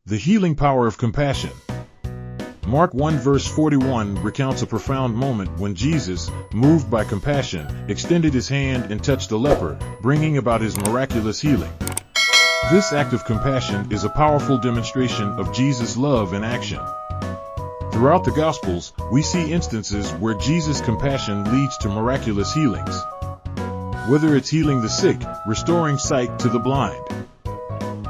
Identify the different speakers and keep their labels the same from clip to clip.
Speaker 1: The healing power of compassion. Mark 1 verse 41 recounts a profound moment when Jesus, moved by compassion, extended his hand and touched a leper, bringing about his miraculous healing. This act of compassion is a powerful demonstration of Jesus' love in action. Throughout the Gospels, we see instances where Jesus' compassion leads to miraculous healings. Whether it's healing the sick, restoring sight to the blind,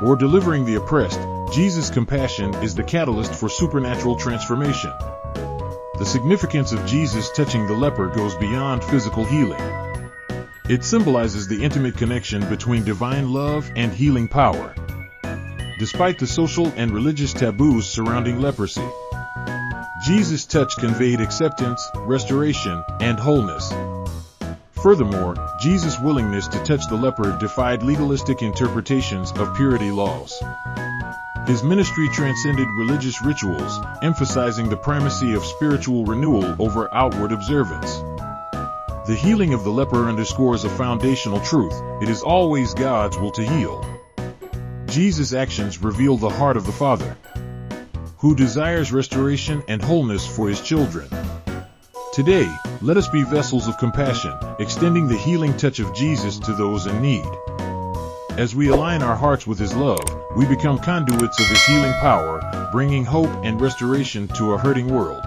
Speaker 1: or delivering the oppressed, Jesus' compassion is the catalyst for supernatural transformation. The significance of Jesus touching the leper goes beyond physical healing. It symbolizes the intimate connection between divine love and healing power. Despite the social and religious taboos surrounding leprosy, Jesus' touch conveyed acceptance, restoration, and wholeness. Furthermore, Jesus' willingness to touch the leper defied legalistic interpretations of purity laws. His ministry transcended religious rituals, emphasizing the primacy of spiritual renewal over outward observance. The healing of the leper underscores a foundational truth: it is always God's will to heal. Jesus' actions reveal the heart of the Father, who desires restoration and wholeness for his children. Today, let us be vessels of compassion, extending the healing touch of Jesus to those in need. As we align our hearts with his love, we become conduits of his healing power, bringing hope and restoration to a hurting world.